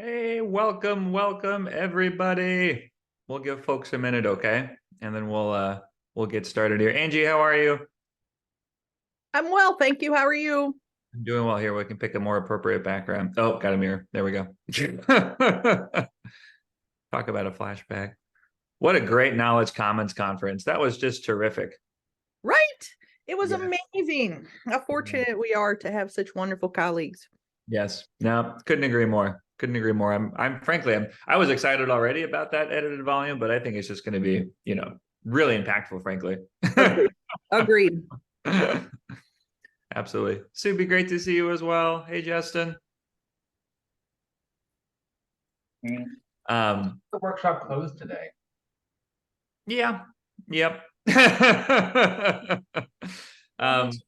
Hey, welcome everybody. We'll give folks a minute, okay? And then we'll get started here. Angie, how are you? I'm well, thank you. How are you? I'm doing well here. We can pick a more appropriate background. Oh, got a mirror. There we go. Talk about a flashback. What a great Knowledge Commons conference. That was just terrific. Right. It was Yeah. amazing. How fortunate we are to have such wonderful colleagues. Yes. No, couldn't agree more. Couldn't agree more. I'm frankly, I was excited already about that edited volume, but I think it's just going to be, really impactful, frankly. Agreed. Agreed. Absolutely. Subi, great to see you as well. Hey, Justin. The workshop closed today. Yeah. Yep.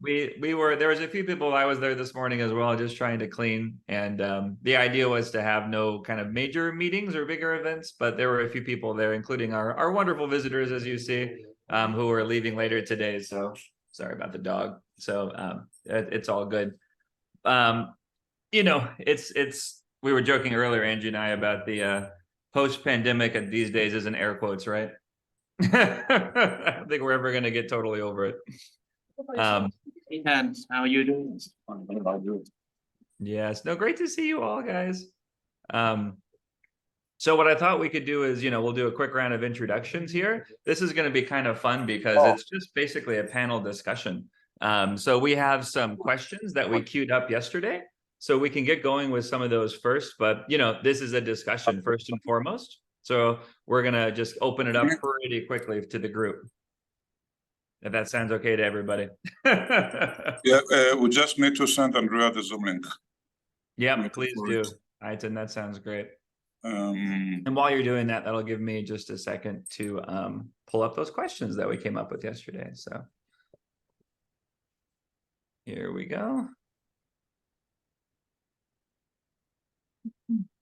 We were there was a few people. I was there this morning as well, just trying to clean. And the idea was to have no kind of major meetings or bigger events, but there were a few people there, including our wonderful visitors, as you see, who are leaving later today. So sorry about the dog. So it's all good. It's we were joking earlier, Angie and I, about the post-pandemic these days is in air quotes, right? I don't think we're ever going to get totally over it. And how are you doing? What about you? Yes, no, great to see you all, guys. So what I thought we could do is, we'll do a quick round of introductions here. This is going to be kind of fun because it's just basically a panel discussion. So we have some questions that we queued up yesterday, so we can get going with some of those first. But, this is a discussion first and foremost. So we're going to just open it up pretty quickly to the group, if that sounds okay to everybody. Yeah, we just need to send Andrea the Zoom link. Yeah, please do. Eytan, that sounds great. Um, And while you're doing that, that'll give me just a second to pull up those questions that we came up with yesterday. So here we go.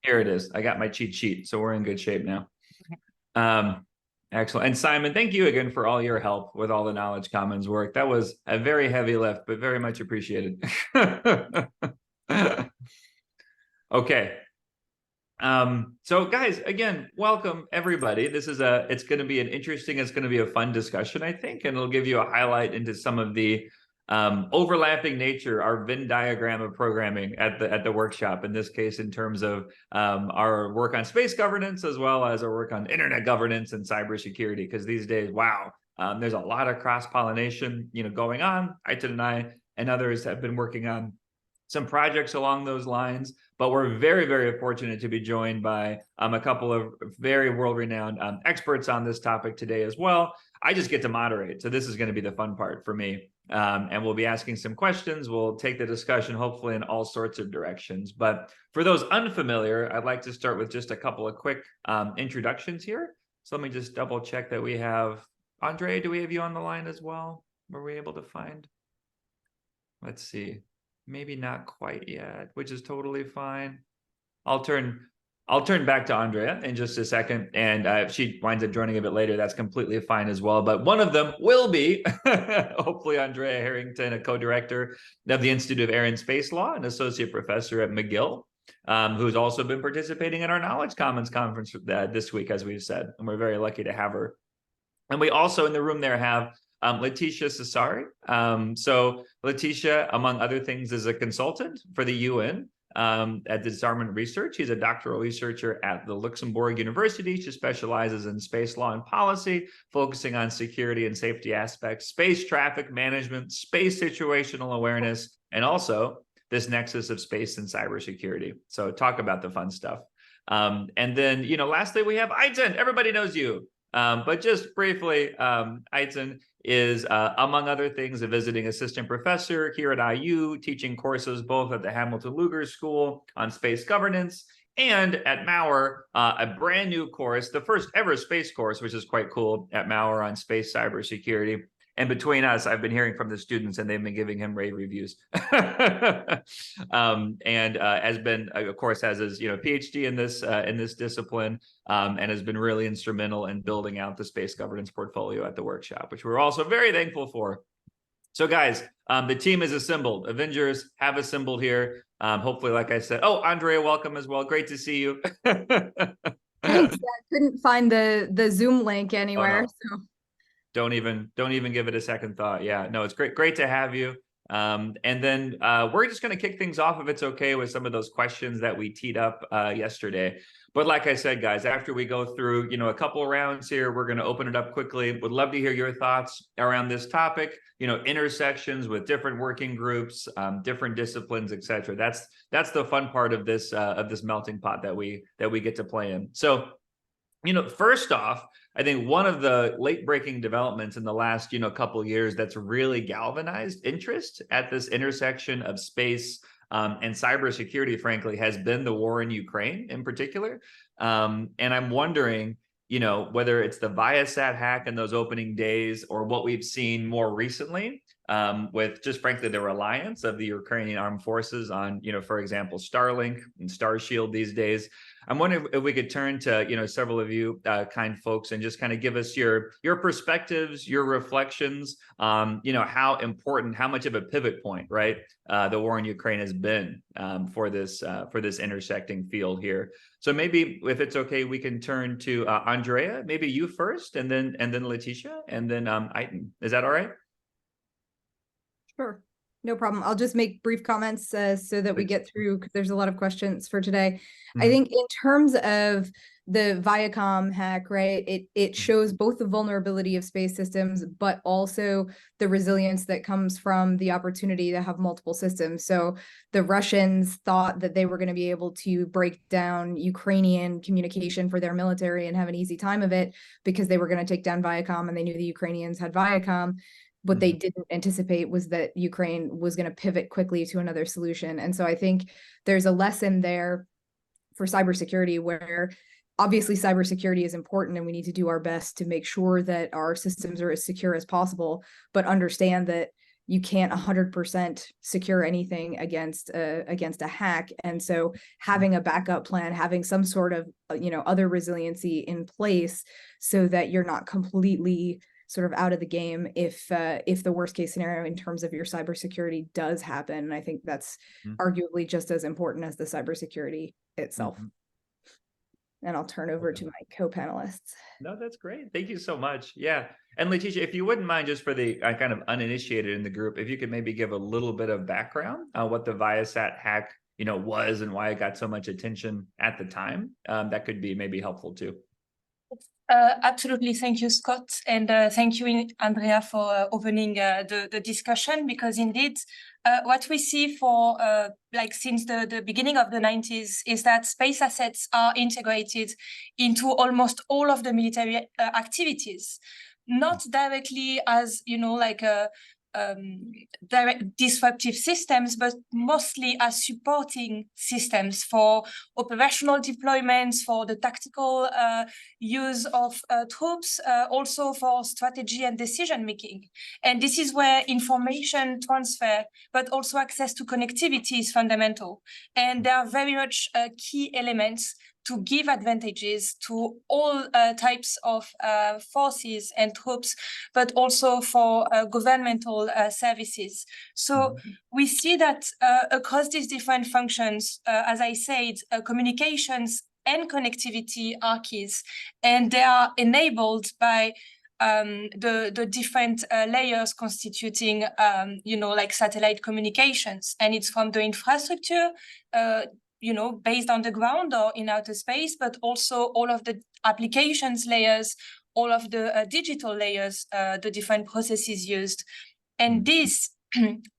Here it is. I got my cheat sheet, so we're in good shape now. Excellent. And Simon, thank you again for all your help with all the Knowledge Commons work. That was a very heavy lift, but very much appreciated. Okay. So guys, again, welcome everybody. It's going to be it's going to be a fun discussion, I think, and it'll give you a highlight into some of the overlapping nature, our Venn diagram of programming at the workshop, in this case, in terms of our work on space governance, as well as our work on internet governance and cybersecurity, because these days, wow, there's a lot of cross-pollination, going on. Eytan and I and others have been working on some projects along those lines, but we're very, very fortunate to be joined by a couple of very world-renowned experts on this topic today as well. I just get to moderate, so this is going to be the fun part for me. And we'll be asking some questions. We'll take the discussion hopefully in all sorts of directions. But for those unfamiliar, I'd like to start with just a couple of quick introductions here. So let me just double check that we have Andre. Do we have you on the line as well? Were we able to find? Let's see. Maybe not quite yet, which is totally fine. I'll turn back to Andrea in just a second, and if she winds up joining a bit later, that's completely fine as well. But one of them will be hopefully Andrea Harrington, a co-director of the Institute of Air and Space Law, an associate professor at McGill, who's also been participating in our Knowledge Commons conference this week, as we've said, and we're very lucky to have her. And we also in the room there have Letitia Cesari. So Letitia, among other things, is a consultant for the UN at Disarmament Research. She's a doctoral researcher at the Luxembourg University. She specializes in space law and policy, focusing on security and safety aspects, space traffic management, space situational awareness, and also this nexus of space and cybersecurity. So talk about the fun stuff. And then, lastly, we have Eytan. Everybody knows you. But just briefly, Eytan is, among other things, a visiting assistant professor here at IU, teaching courses both at the Hamilton Luger School on space governance and at Mauer, a brand new course, the first ever space course, which is quite cool, at Mauer on space cybersecurity. And between us, I've been hearing from the students, and they've been giving him rave reviews. Has been, of course, has his PhD in this discipline, and has been really instrumental in building out the space governance portfolio at the workshop, which we're also very thankful for. So guys, the team is assembled. Avengers have assembled here. Hopefully, like I said, oh, Andrea, welcome as well. Great to see you. Thanks. I couldn't find the Zoom link anywhere. So don't even give it a second thought. Yeah, no, it's great to have you. And then we're just going to kick things off, if it's okay, with some of those questions that we teed up yesterday. But like I said, guys, after we go through, a couple of rounds here, we're going to open it up quickly. Would love to hear your thoughts around this topic, intersections with different working groups, different disciplines, etc. That's the fun part of this melting pot that we get to play in. So, first off, I think one of the late-breaking developments in the last, couple of years that's really galvanized interest at this intersection of space and cybersecurity, frankly, has been the war in Ukraine in particular. And I'm wondering, whether it's the Viasat hack in those opening days or what we've seen more recently with just, frankly, the reliance of the Ukrainian armed forces on, for example, Starlink and Starshield these days. I'm wondering if we could turn to, several of you kind folks and just kind of give us your perspectives, your reflections on, how important, how much of a pivot point, right, the war in Ukraine has been for this intersecting field here. So maybe, if it's okay, we can turn to Andrea, maybe you first, and then Letitia, and then Eytan. Is that all right? sure, no problem. I'll just make brief comments so that we get through, because there's a lot of questions for today. I think in terms of the Viacom hack, right, it shows both the vulnerability of space systems, but also the resilience that comes from the opportunity to have multiple systems. So the Russians thought that they were going to be able to break down Ukrainian communication for their military and have an easy time of it because they were going to take down Viacom, and they knew the Ukrainians had Viacom. What they didn't anticipate was that Ukraine was going to pivot quickly to another solution. And so I think there's a lesson there for cybersecurity, where obviously cybersecurity is important and we need to do our best to make sure that our systems are as secure as possible, but understand that you can't 100% secure anything against a hack. And so having a backup plan, having some sort of other resiliency in place so that you're not completely sort of out of the game if the worst case scenario in terms of your cybersecurity does happen. And I think that's arguably just as important as the cybersecurity itself. And I'll turn over to my co-panelists. No, that's great. Thank you so much. Yeah. And Letitia, if you wouldn't mind, just for the kind of uninitiated in the group, if you could maybe give a little bit of background on what the Viasat hack, was and why it got so much attention at the time, that could be maybe helpful too. Absolutely. Thank you, Scott. And thank you, Andrea, for opening the discussion, because indeed, what we see for since the beginning of the 90s is that space assets are integrated into almost all of the military activities, not directly as, direct disruptive systems, but mostly as supporting systems for operational deployments, for the tactical use of troops, also for strategy and decision making. And this is where information transfer, but also access to connectivity is fundamental. And they are very much key elements to give advantages to all types of forces and troops, but also for governmental services. So we see that across these different functions, as I said, communications and connectivity are keys, and they are enabled by the different layers constituting, satellite communications. And it's from the infrastructure, based on the ground or in outer space, but also all of the applications layers, all of the digital layers, the different processes used. And these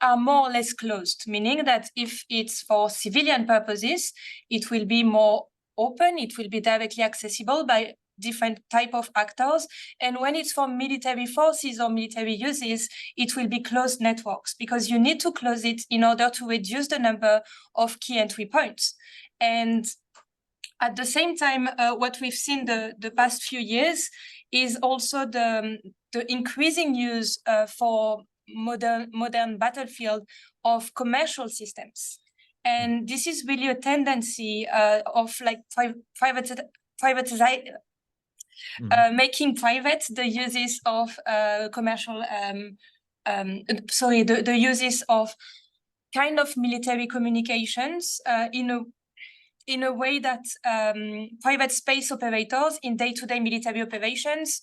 are more or less closed, meaning that if it's for civilian purposes, it will be more open, it will be directly accessible by different type of actors. And when it's for military forces or military uses, it will be closed networks, because you need to close it in order to reduce the number of key entry points. And at the same time, what we've seen the past few years is also the increasing use for modern battlefield of commercial systems. And this is really a tendency of making private the uses of commercial the uses of kind of military communications in a way that private space operators in day-to-day military operations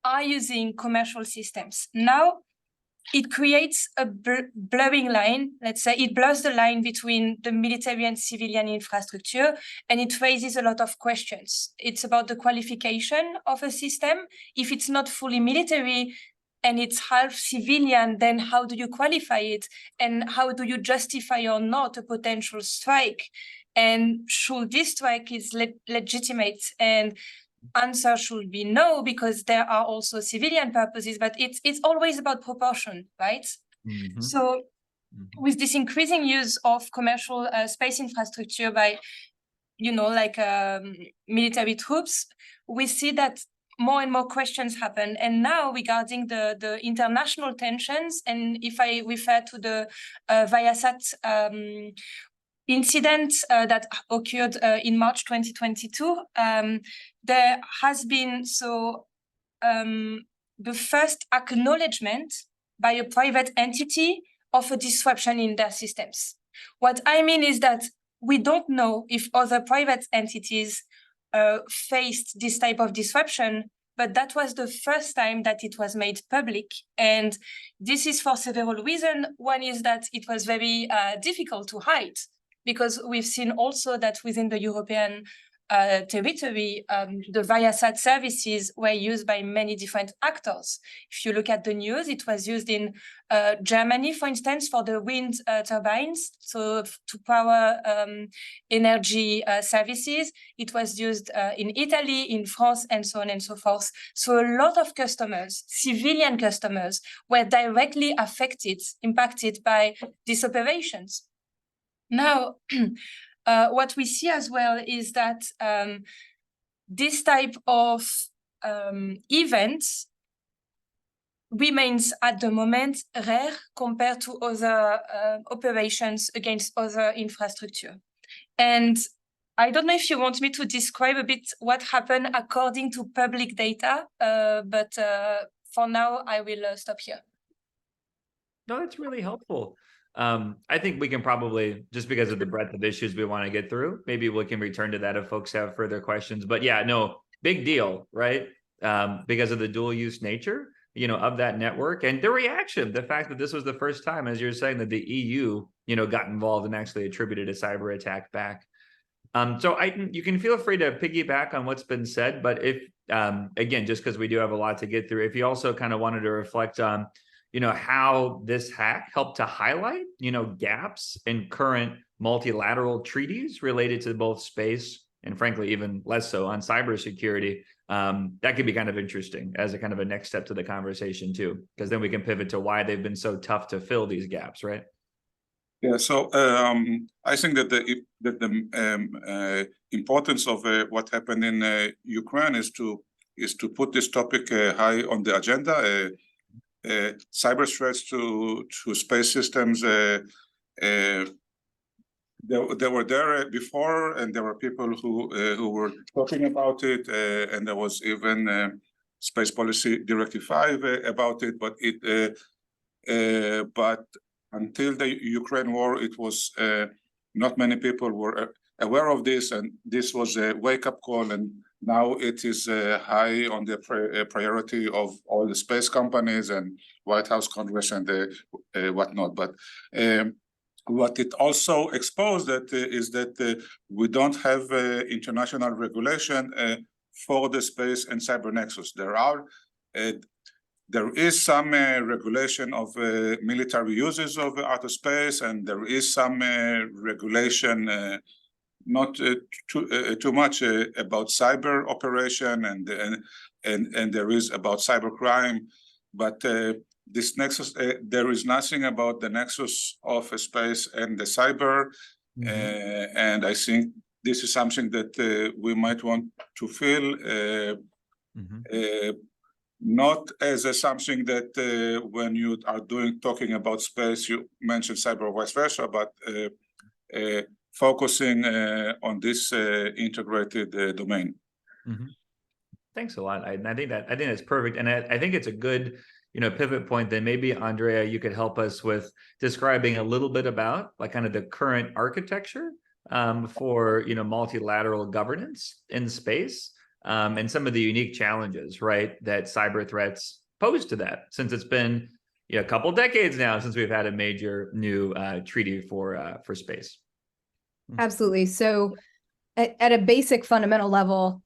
are using commercial systems. Now, it creates a blurring line. Let's say it blurs the line between the military and civilian infrastructure, and it raises a lot of questions. It's about the qualification of a system. If it's not fully military and it's half civilian, then how do you qualify it? And how do you justify or not a potential strike? And should this strike is legitimate? And answer should be no, because there are also civilian purposes, but it's always about proportion, right? Mhm. So with this increasing use of commercial space infrastructure by, military troops, we see that more and more questions happen. And now regarding the international tensions, and if I refer to the Viasat incident that occurred in March 2022, there has been the first acknowledgement by a private entity of a disruption in their systems. What I mean is that we don't know if other private entities faced this type of disruption, but that was the first time that it was made public. And this is for several reasons. One is that it was very difficult to hide, because we've seen also that within the European territory, the Viasat services were used by many different actors. If you look at the news, it was used in Germany, for instance, for the wind turbines, so to power energy services. It was used in Italy, in France, and so on and so forth. So a lot of customers, civilian customers, were directly impacted by these operations. Now, what we see as well is that this type of events remains at the moment rare compared to other operations against other infrastructure. And I don't know if you want me to describe a bit what happened according to public data, but for now, I will stop here. No, that's really helpful. I think we can probably, just because of the breadth of issues we want to get through, maybe we can return to that if folks have further questions. But yeah, no, big deal, right? Because of the dual use nature, of that network and the reaction, the fact that this was the first time, as you're saying, that the EU, got involved and actually attributed a cyber attack back. So you can feel free to piggyback on what's been said, but if, again, just because we do have a lot to get through, if you also kind of wanted to reflect on, how this hack helped to highlight, gaps in current multilateral treaties related to both space and frankly, even less so on cybersecurity, that could be kind of interesting as a kind of a next step to the conversation too, because then we can pivot to why they've been so tough to fill these gaps, right? Yeah, so I think that the importance of what happened in Ukraine is to put this topic high on the agenda. Cyber threats to space systems, they were there before, and there were people who were talking about it, and there was even Space Policy Directive 5 about it. But but until the Ukraine war, it was not many people were aware of this, and this was a wake-up call. And now it is high on the priority of all the space companies and White House, Congress, and whatnot. But what it also exposed is that we don't have international regulation for the space and cyber nexus. There is some regulation of military uses of outer space, and there is some regulation, not too much about cyber operation, and there is about cyber crime, but this nexus, there is nothing about the nexus of space and the cyber, and I think this is something that we might want to fill, not as something that when you are talking about space, you mentioned cyber or vice versa, but focusing on this integrated domain. Thanks a lot. I think that's perfect, and I think it's a good pivot point, then maybe Andrea, you could help us with describing a little bit about like kind of the current architecture for multilateral governance in space, and some of the unique challenges, right, that cyber threats pose to that, since it's been a couple decades now since we've had a major new treaty for space. Absolutely. So at a basic fundamental level,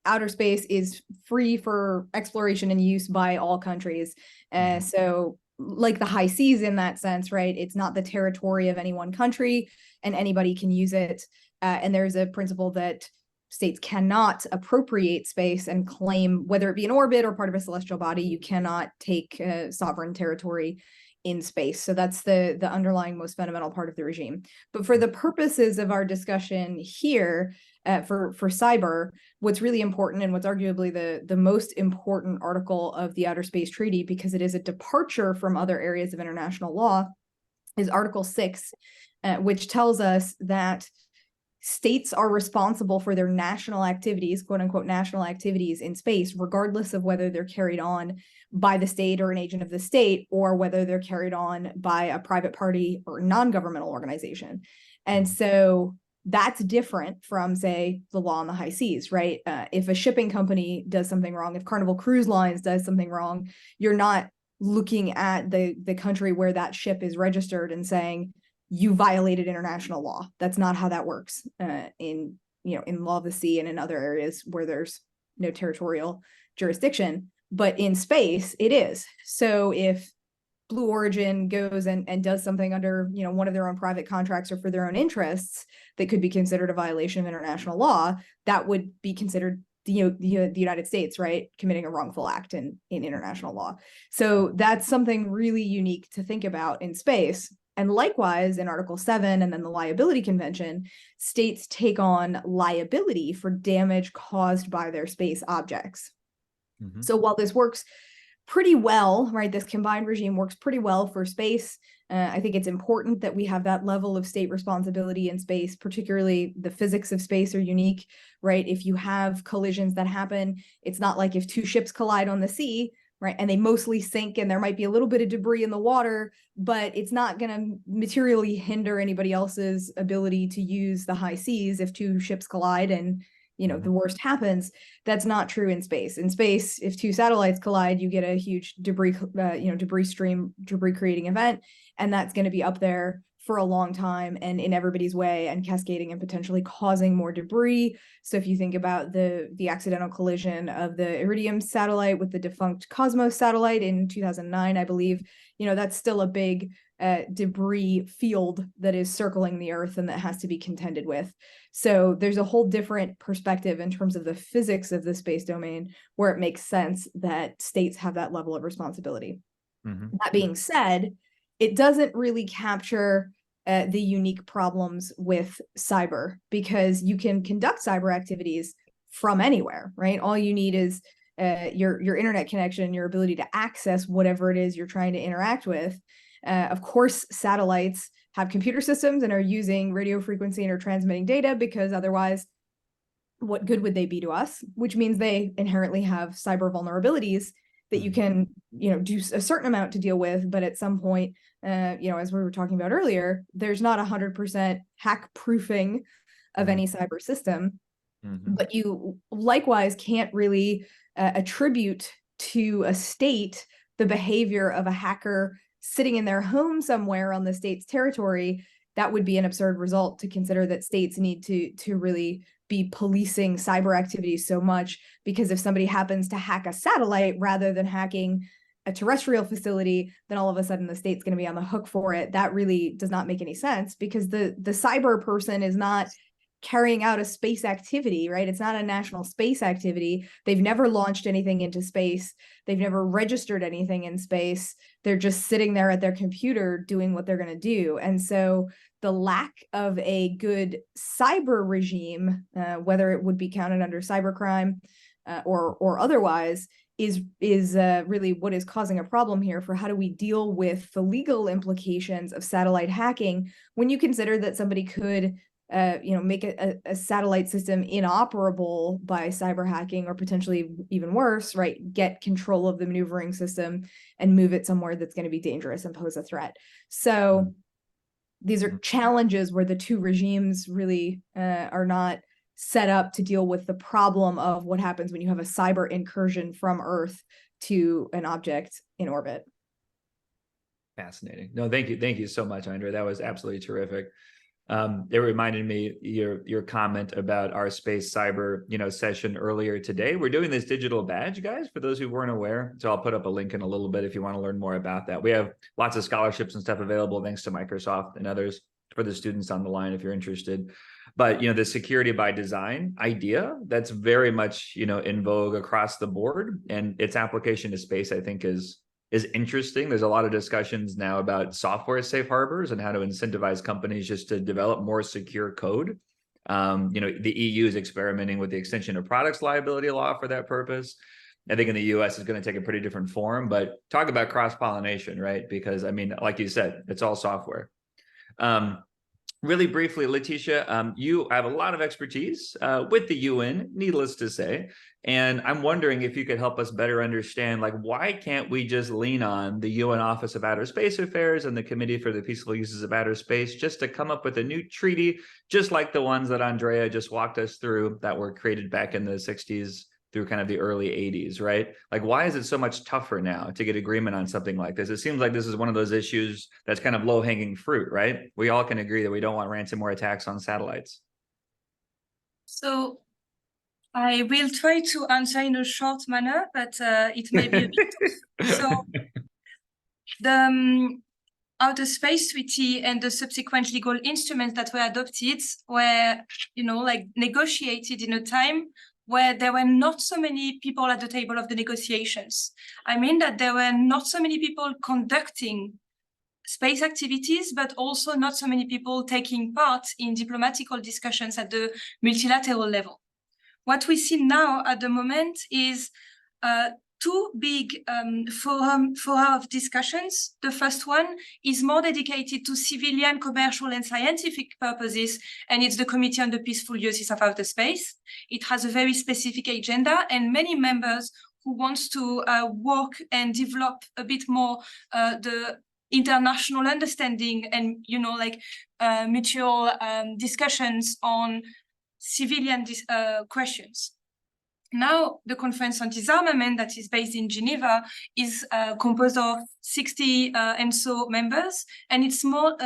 outer space is free for exploration and use by all countries. So like the high seas in that sense, right? It's not the territory of any one country and anybody can use it. And there's a principle that states cannot appropriate space and claim, whether it be an orbit or part of a celestial body, you cannot take sovereign territory in space. So that's the underlying most fundamental part of the regime. But for the purposes of our discussion here, for cyber, what's really important and what's arguably the most important article of the Outer Space Treaty, because it is a departure from other areas of international law, is Article 6, which tells us that states are responsible for their national activities, quote unquote, national activities in space, regardless of whether they're carried on by the state or an agent of the state, or whether they're carried on by a private party or non-governmental organization. And so that's different from, say, the law on the high seas, right? If a shipping company does something wrong, if Carnival Cruise Lines does something wrong, you're not looking at the country where that ship is registered and saying, you violated international law. That's not how that works in law of the sea and in other areas where there's no territorial jurisdiction. But in space, it is. So if Blue Origin goes and does something under one of their own private contracts or for their own interests that could be considered a violation of international law, that would be considered the United States, right, committing a wrongful act in international law. So that's something really unique to think about in space. And likewise, in Article 7 and then the Liability Convention, states take on liability for damage caused by their space objects. So while this works pretty well, right, this combined regime works pretty well for space, I think it's important that we have that level of state responsibility in space, particularly the physics of space are unique, right? If you have collisions that happen, it's not like if two ships collide on the sea, right, and they mostly sink and there might be a little bit of debris in the water, but it's not going to materially hinder anybody else's ability to use the high seas if two ships collide and the worst happens. That's not true in space. In space, if two satellites collide, you get a huge debris creating event, and that's going to be up there for a long time and in everybody's way and cascading and potentially causing more debris. So if you think about the accidental collision of the Iridium satellite with the defunct Cosmos satellite in 2009, I believe, that's still a big debris field that is circling the Earth and that has to be contended with. So there's a whole different perspective in terms of the physics of the space domain where it makes sense that states have that level of responsibility. That being said, it doesn't really capture the unique problems with cyber, because you can conduct cyber activities from anywhere, right? All you need is your internet connection, your ability to access whatever it is you're trying to interact with. Of course, satellites have computer systems and are using radio frequency and are transmitting data, because otherwise, what good would they be to us? Which means they inherently have cyber vulnerabilities that you can, do a certain amount to deal with, but at some point, as we were talking about earlier, there's not 100% hack proofing of any cyber system, but you likewise can't really attribute to a state the behavior of a hacker sitting in their home somewhere on the state's territory. That would be an absurd result to consider that states need to really be policing cyber activities so much, because if somebody happens to hack a satellite rather than hacking a terrestrial facility, then all of a sudden the state's going to be on the hook for it. That really does not make any sense, because the cyber person is not carrying out a space activity, right? It's not a national space activity. They've never launched anything into space. They've never registered anything in space. They're just sitting there at their computer doing what they're going to do. And so the lack of a good cyber regime, whether it would be counted under cybercrime or otherwise, is really what is causing a problem here for how do we deal with the legal implications of satellite hacking when you consider that somebody could make a satellite system inoperable by cyber hacking, or potentially even worse, right? Get control of the maneuvering system and move it somewhere that's going to be dangerous and pose a threat. So these are challenges where the two regimes really are not set up to deal with the problem of what happens when you have a cyber incursion from Earth to an object in orbit. Fascinating. No, thank you so much, Andrea. That was absolutely terrific. It reminded me your comment about our space cyber session earlier today. We're doing this digital badge, guys, for those who weren't aware. So I'll put up a link in a little bit if you want to learn more about that. We have lots of scholarships and stuff available thanks to Microsoft and others for the students on the line if you're interested. But the security by design idea, that's very much in vogue across the board, and its application to space, I think, is interesting. There's a lot of discussions now about software safe harbors and how to incentivize companies just to develop more secure code. The EU is experimenting with the extension of products liability law for that purpose. I think in the US it's going to take a pretty different form, but talk about cross-pollination, right? Because like you said, it's all software. Really briefly, Letitia, you have a lot of expertise with the UN, needless to say. And I'm wondering if you could help us better understand, why can't we just lean on the UN Office of Outer Space Affairs and the Committee for the Peaceful Uses of Outer Space just to come up with a new treaty, just like the ones that Andrea just walked us through that were created back in the 60s through kind of the early 80s, right? Why is it so much tougher now to get agreement on something like this? It seems like this is one of those issues that's kind of low-hanging fruit, right? We all can agree that we don't want ransomware attacks on satellites. So I will try to answer in a short manner, but it may be a bit tough. So the Outer Space Treaty and the subsequent legal instruments that were adopted were, negotiated in a time where there were not so many people at the table of the negotiations. I mean that there were not so many people conducting space activities, but also not so many people taking part in diplomatical discussions at the multilateral level. What we see now at the moment is two big fora of discussions. The first one is more dedicated to civilian, commercial, and scientific purposes, and it's the Committee on the Peaceful Uses of Outer Space. It has a very specific agenda, and many members who want to work and develop a bit more the international understanding and, mutual discussions on civilian questions. Now, the Conference on Disarmament that is based in Geneva is composed of 60 and so members, and it's more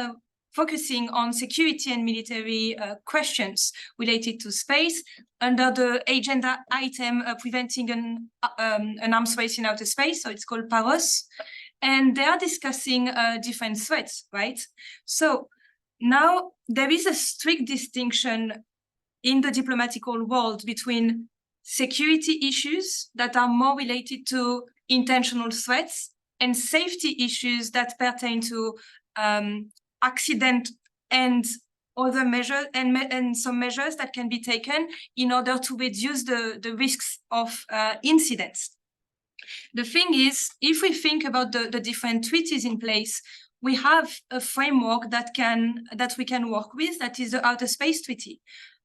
focusing on security and military questions related to space under the agenda item preventing an arms race in outer space, so it's called PAROS, and they are discussing different threats, right? So now there is a strict distinction in the diplomatical world between security issues that are more related to intentional threats and safety issues that pertain to accident and other measures and some measures that can be taken in order to reduce the risks of incidents. The thing is, if we think about the different treaties in place, we have a framework that we can work with, that is the Outer Space Treaty.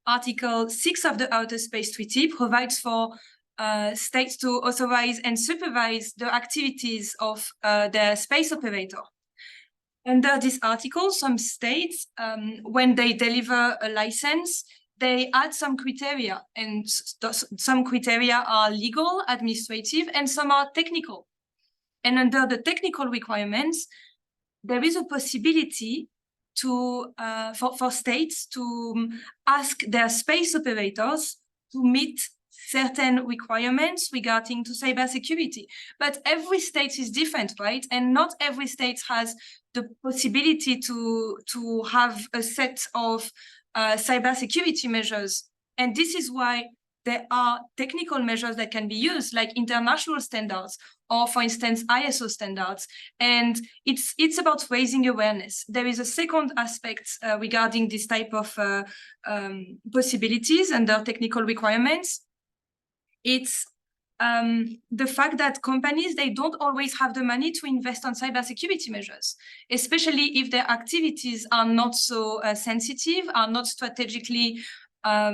Article 6 of the Outer Space Treaty provides for states to authorize and supervise the activities of their space operator. Under this article, some states, when they deliver a license, they add some criteria, and some criteria are legal, administrative, and some are technical. And under the technical requirements, there is a possibility to for states to ask their space operators to meet certain requirements regarding to cybersecurity. But every state is different, right? And not every state has the possibility to have a set of cybersecurity measures. And this is why there are technical measures that can be used, like international standards, or for instance, ISO standards. And it's about raising awareness. There is a second aspect regarding this type of possibilities under technical requirements. It's the fact that companies, they don't always have the money to invest on cybersecurity measures, especially if their activities are not so sensitive, are not strategically are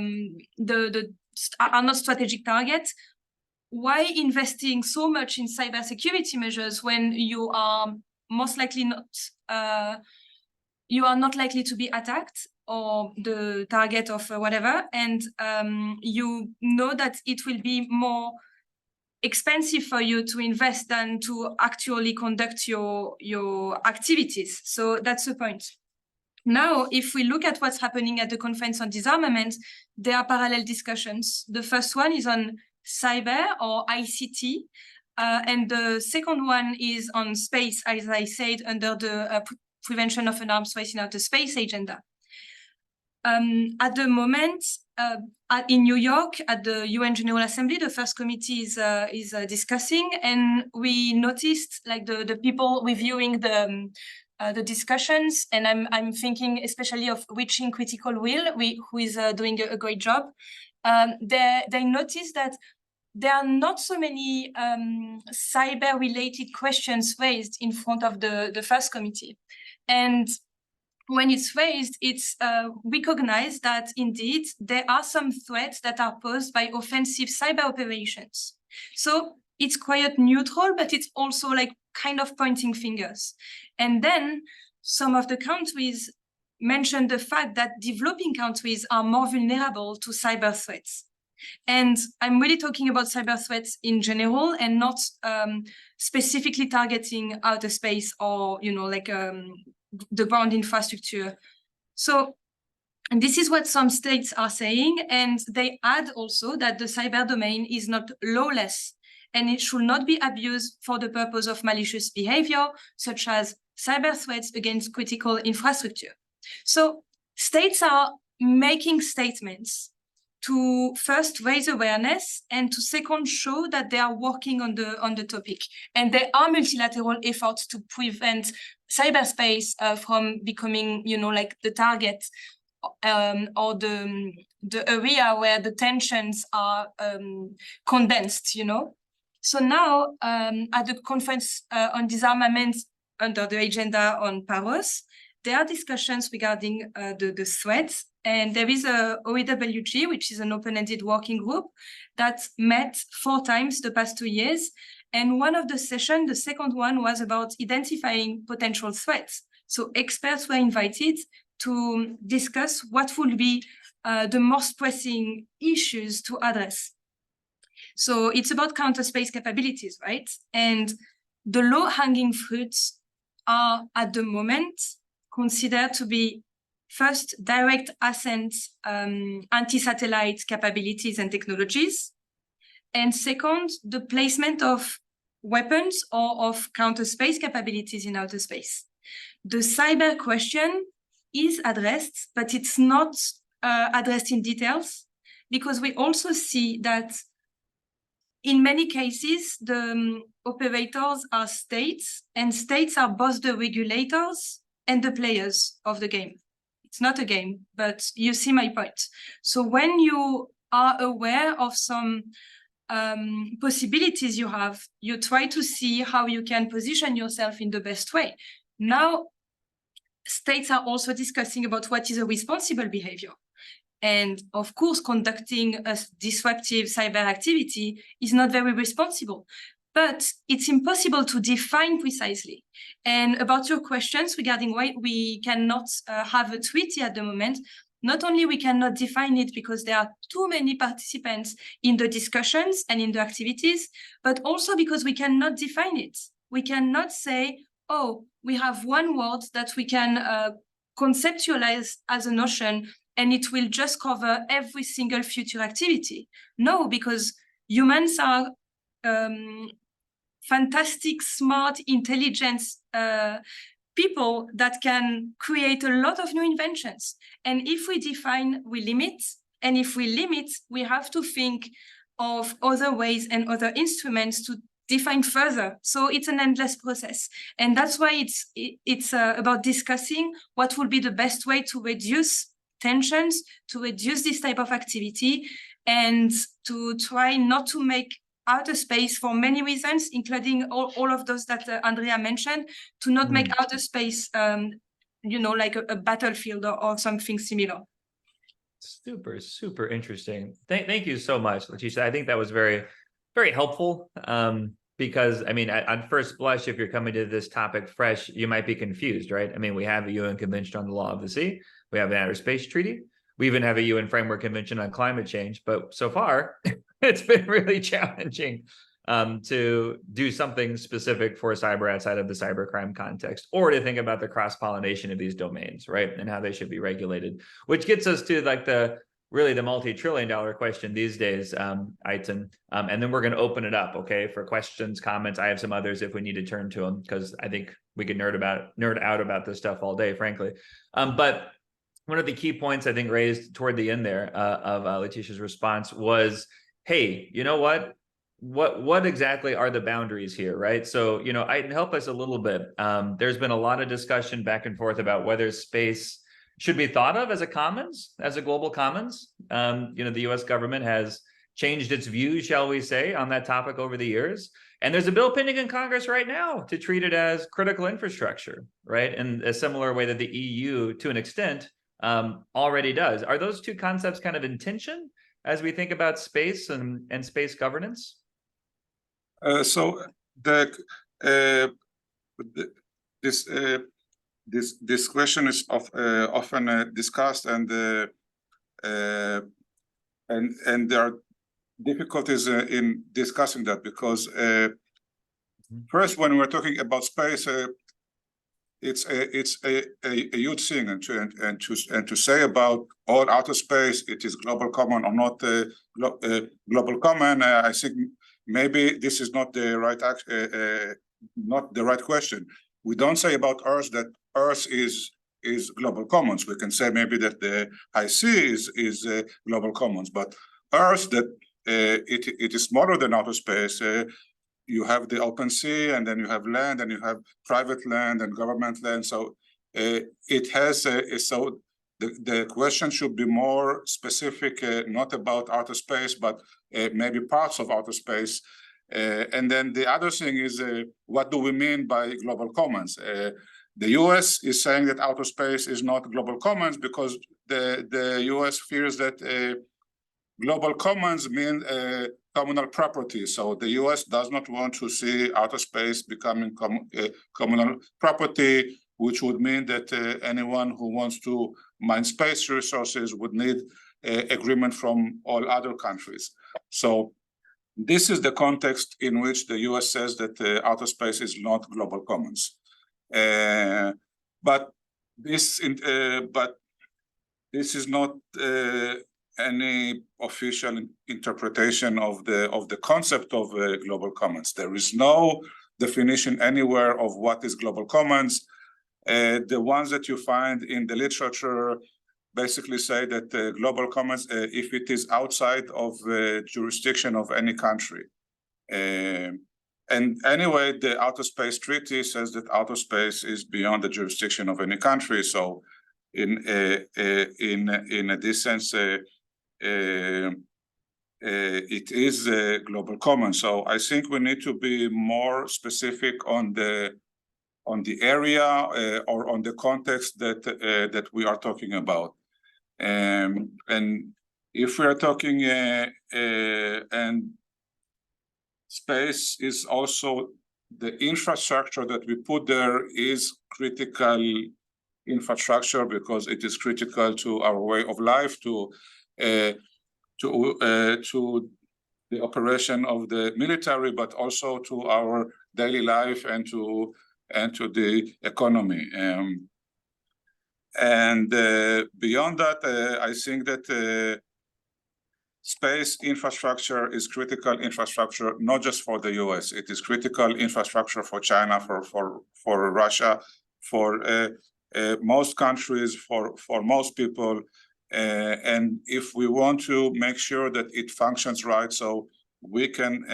not strategic targets. Why investing so much in cybersecurity measures when you are most likely not likely to be attacked or the target of whatever, and you know that it will be more expensive for you to invest than to actually conduct your activities. So that's the point. Now, if we look at what's happening at the Conference on Disarmament, there are parallel discussions. The first one is on cyber or ICT, and the second one is on space, as I said, under the Prevention of an Arms Race in Outer Space agenda. At the moment, in New York, at the UN General Assembly, the first committee is discussing, and we noticed like the people reviewing the discussions, and I'm thinking especially of Reaching Critical Will, who is doing a great job. They noticed that there are not so many cyber-related questions raised in front of the first committee, and when it's raised, it's recognized that indeed there are some threats that are posed by offensive cyber operations. So it's quite neutral, but it's also like kind of pointing fingers. And then some of the countries mentioned the fact that developing countries are more vulnerable to cyber threats. And I'm really talking about cyber threats in general and not specifically targeting outer space or, you know, like the ground infrastructure. So, and this is what some states are saying, and they add also that the cyber domain is not lawless and it should not be abused for the purpose of malicious behavior, such as cyber threats against critical infrastructure. So states are making statements to first raise awareness and to second show that they are working on the topic. And there are multilateral efforts to prevent cyberspace from becoming, you know, like the target or the area where the tensions are condensed, you know. So now at the Conference on Disarmament under the agenda on powers, there are discussions regarding the threats. And there is a OEWG, which is an open-ended working group that met 4 times the past 2 years. And one of the sessions, the second one, was about identifying potential threats. So experts were invited to discuss what would be the most pressing issues to address. So it's about counter-space capabilities, right? And the low-hanging fruits are, at the moment, considered to be first, direct ascent anti-satellite capabilities and technologies. And second, the placement of weapons or of counter-space capabilities in outer space. The cyber question is addressed, but it's not addressed in details, because we also see that in many cases, the operators are states, and states are both the regulators and the players of the game. It's not a game, but you see my point. So when you are aware of some possibilities you have, you try to see how you can position yourself in the best way. Now, states are also discussing about what is a responsible behavior. And of course, conducting a disruptive cyber activity is not very responsible, but it's impossible to define precisely. And about your questions regarding why we cannot have a treaty at the moment, not only we cannot define it because there are too many participants in the discussions and in the activities, but also because we cannot define it. We cannot say, oh, we have one word that we can conceptualize as a notion and it will just cover every single future activity. No, because humans are fantastic, smart, intelligent people that can create a lot of new inventions. And if we define, we limit. And if we limit, we have to think of other ways and other instruments to define further. So it's an endless process. And that's why it's about discussing what would be the best way to reduce tensions, to reduce this type of activity, and to try not to make outer space for many reasons, including all of those that Andrea mentioned, to not make outer space, like a battlefield or something similar. Super, super interesting. Thank you so much, Letitia. I think that was very, very helpful. Because I mean, on first blush, if you're coming to this topic fresh, you might be confused, right? I mean, we have a UN Convention on the Law of the Sea, we have an Outer Space Treaty, we even have a UN Framework Convention on Climate Change, but so far, it's been really challenging to do something specific for cyber outside of the cybercrime context, or to think about the cross-pollination of these domains, right? And how they should be regulated, which gets us to like really the multi-trillion-dollar question these days, Eytan. And then we're going to open it up, okay, for questions, comments. I have some others if we need to turn to them, because I think we could nerd out about this stuff all day, frankly. But one of the key points I think raised toward the end there of Letitia's response was, hey, you know what? What exactly are the boundaries here, right? So, Eytan, help us a little bit. There's been a lot of discussion back and forth about whether space should be thought of as a commons, as a global commons. The US government has changed its views, shall we say, on that topic over the years. And there's a bill pending in Congress right now to treat it as critical infrastructure, right? In a similar way that the EU, to an extent, already does. Are those two concepts kind of in tension as we think about space and space governance? This question is often discussed, and there are difficulties in discussing that, because first, when we're talking about space, it's a huge thing, and to say about all outer space, it is global common or not global common. I think maybe this is not the right question. We don't say about Earth that Earth is global commons. We can say maybe that the high sea is global commons, but Earth, that it is smaller than outer space. You have the open sea, and then you have land, and you have private land and government land. So it has so the question should be more specific, not about outer space, but maybe parts of outer space. And then the other thing is, what do we mean by global commons? The US is saying that outer space is not global commons because the US fears that global commons mean communal property. So the US does not want to see outer space becoming communal property, which would mean that anyone who wants to mine space resources would need agreement from all other countries. So this is the context in which the US says that outer space is not global commons. But this is not any official interpretation of the concept of global commons. There is no definition anywhere of what is global commons. The ones that you find in the literature basically say that global commons, if it is outside of jurisdiction of any country. And anyway, the Outer Space Treaty says that outer space is beyond the jurisdiction of any country. So in this sense, it is a global common. So I think we need to be more specific on the area or on the context that we are talking about. And if we are talking and space is also the infrastructure that we put there is critical infrastructure because it is critical to our way of life, to the operation of the military, but also to our daily life and to the economy. And beyond that, I think that space infrastructure is critical infrastructure, not just for the US. It is critical infrastructure for China, for Russia, for most countries, for most people. And if we want to make sure that it functions right, so we can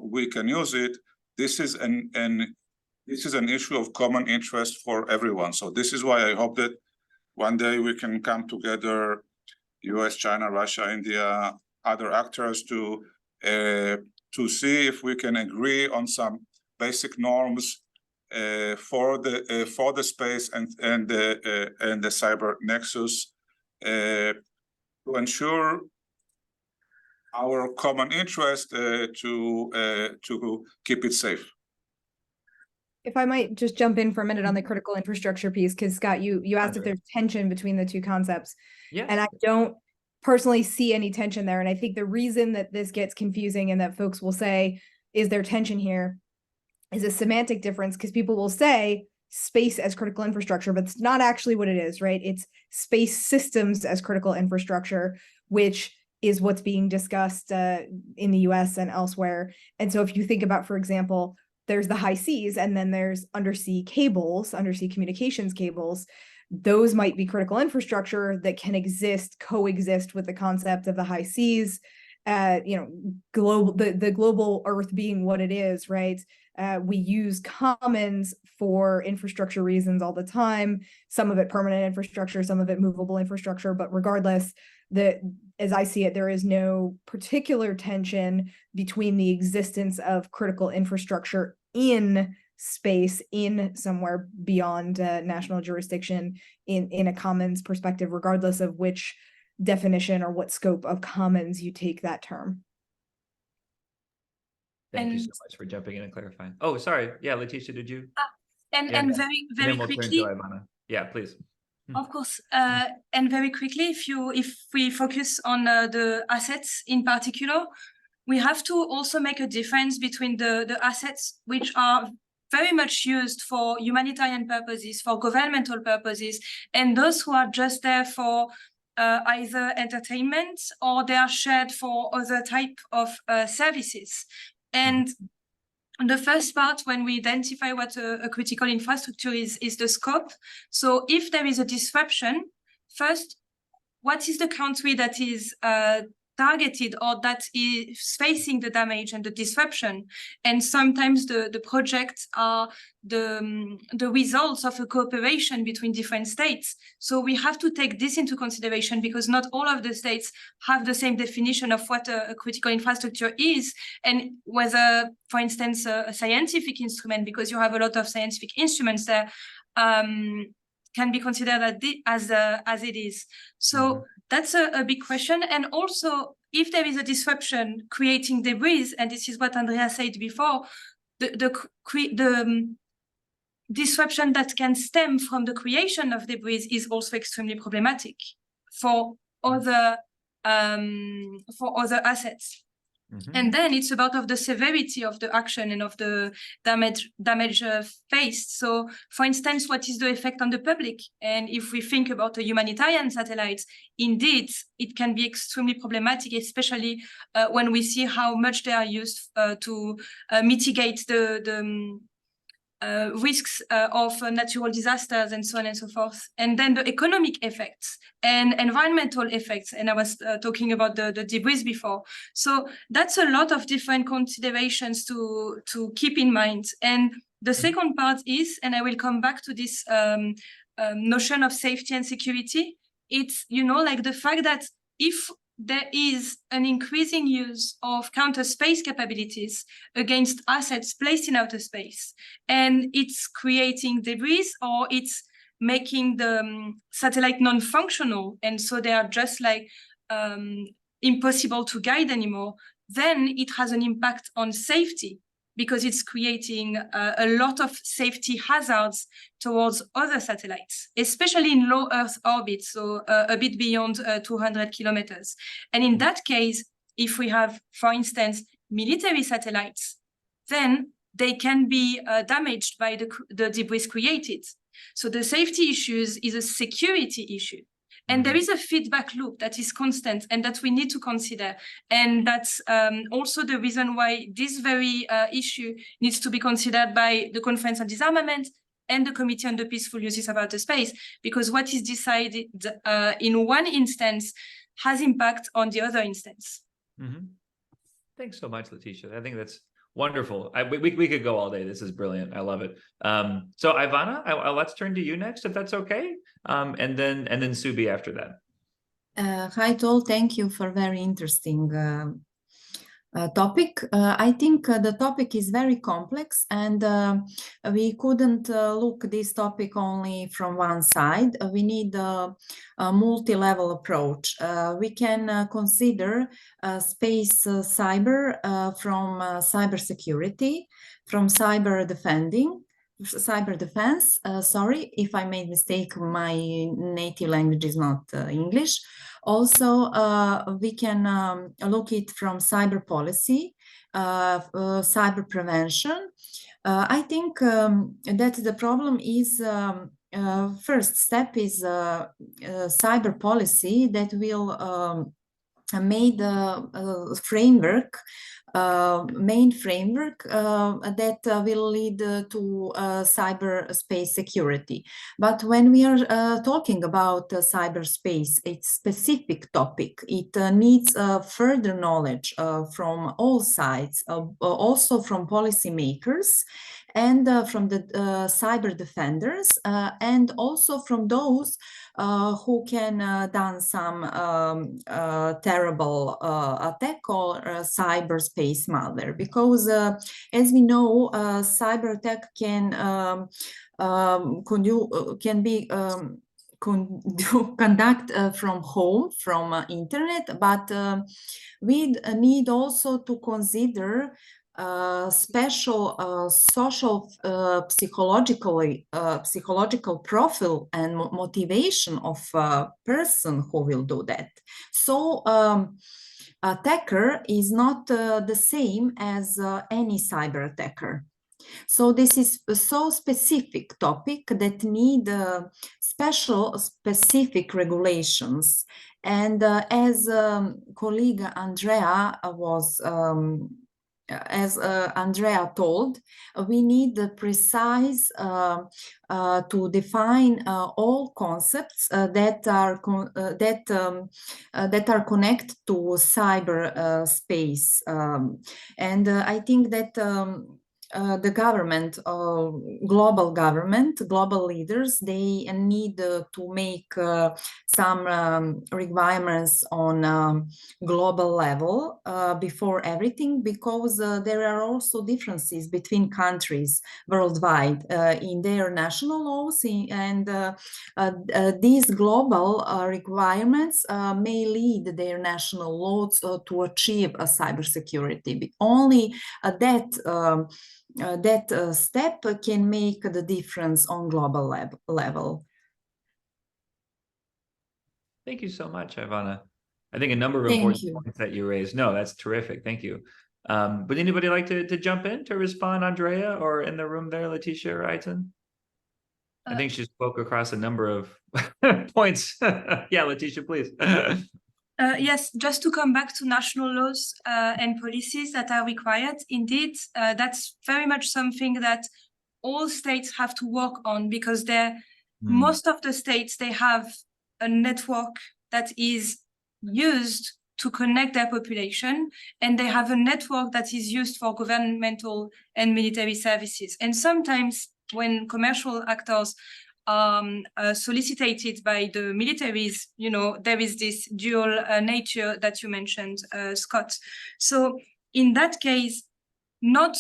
we can use it, this is an issue of common interest for everyone. So this is why I hope that one day we can come together, US, China, Russia, India, other actors to see if we can agree on some basic norms for the space and the cyber nexus to ensure our common interest to keep it safe. If I might just jump in for a minute on the critical infrastructure piece, because Scott, you asked if there's tension between the two concepts. Yeah. And I don't personally see any tension there. And I think the reason that this gets confusing and that folks will say, is there tension here, is a semantic difference, because people will say space as critical infrastructure, but it's not actually what it is, right? It's space systems as critical infrastructure, which is what's being discussed in the US and elsewhere. And so if you think about, for example, there's the high seas, and then there's undersea cables, undersea communications cables. Those might be critical infrastructure that can coexist with the concept of the high seas. The global Earth being what it is, right? We use commons for infrastructure reasons all the time. Some of it permanent infrastructure, some of it movable infrastructure. But regardless, as I see it, there is no particular tension between the existence of critical infrastructure in space, in somewhere beyond national jurisdiction, in a commons perspective, regardless of which definition or what scope of commons you take that term. Thank you so much for jumping in and clarifying. Oh, sorry. Yeah, Letitia, did you? And very then we'll quickly. Turn to Ivana. Yeah, please. Of course, and very quickly, if we focus on the assets in particular, we have to also make a difference between the assets which are very much used for humanitarian purposes, for governmental purposes, and those who are just there for either entertainment or they are shared for other type of services. And the first part, when we identify what a critical infrastructure is the scope. So if there is a disruption, first, what is the country that is targeted or that is facing the damage and the disruption? And sometimes the projects are the results of a cooperation between different states. So we have to take this into consideration, because not all of the states have the same definition of what a critical infrastructure is, and whether, for instance, a scientific instrument, because you have a lot of scientific instruments there, can be considered as it is. So that's a big question. And also, if there is a disruption creating debris, and this is what Andrea said before, the disruption that can stem from the creation of debris is also extremely problematic for other assets. And then it's about of the severity of the action and of the damage faced. So, for instance, what is the effect on the public? And if we think about the humanitarian satellites, indeed, it can be extremely problematic, especially when we see how much they are used to mitigate the risks of natural disasters and so on and so forth. And then the economic effects and environmental effects. And I was talking about the debris before. So that's a lot of different considerations to keep in mind. And the second part is, and I will come back to this notion of safety and security, it's, like the fact that if there is an increasing use of counter space capabilities against assets placed in outer space, and it's creating debris, or it's making the satellite non-functional, and so they are just like impossible to guide anymore, then it has an impact on safety, because it's creating a lot of safety hazards towards other satellites, especially in low Earth orbit, so a bit beyond 200 kilometers. And in that case, if we have, for instance, military satellites, then they can be damaged by the debris created. So the safety issues is a security issue. And there is a feedback loop that is constant and that we need to consider. And that's also the reason why this very issue needs to be considered by the Conference on Disarmament and the Committee on the Peaceful Uses of Outer Space, because what is decided in one instance has impact on the other instance. Thanks so much, Letitia. I think that's wonderful. We could go all day. This is brilliant. I love it. So Ivana, let's turn to you next, if that's okay. And then Subi after that. Hi, Tol. Thank you for very interesting topic. I think the topic is very complex, and we couldn't look this topic only from one side. We need a multi-level approach. We can consider space cyber from cybersecurity, from cyber defense. Sorry if I made mistake. My native language is not English. Also, we can look it from cyber policy, cyber prevention. I think that the problem is first step is cyber policy that will made a framework, main framework that will lead to cyberspace security. But when we are talking about cyberspace, it's specific topic. It needs further knowledge from all sides, also from policymakers and from the cyber defenders, and also from those who can done some terrible attack or cyberspace malware, because as we know, cyber attack can be conduct from home, from internet, but we need also to consider special social psychological profile and motivation of a person who will do that. So attacker is not the same as any cyber attacker. So this is a so specific topic that need specific regulations. And as colleague Andrea was Andrea told, we the precise to define all concepts that are connected to cyber space, and I think that the government, global leaders, they need to make some requirements on global level before everything, because there are also differences between countries worldwide in their national laws, and these global requirements may lead their national laws to achieve a cybersecurity. Only that step can make the difference on global level. Thank you so much, Ivana. I think a number of important points that you raised. No, that's terrific. Thank you. Would anybody like to jump in to respond, Andrea, or in the room there, Letitia or Eytan? I think she spoke across a number of points. Yeah, Letitia, please. Yes, just to come back to national laws and policies that are required, indeed, that's very much something that all states have to work on, because most of the states, they have a network that is used to connect their population, and they have a network that is used for governmental and military services. And sometimes when commercial actors solicited by the militaries, you know, there is this dual nature that you mentioned, Scott. So in that case, not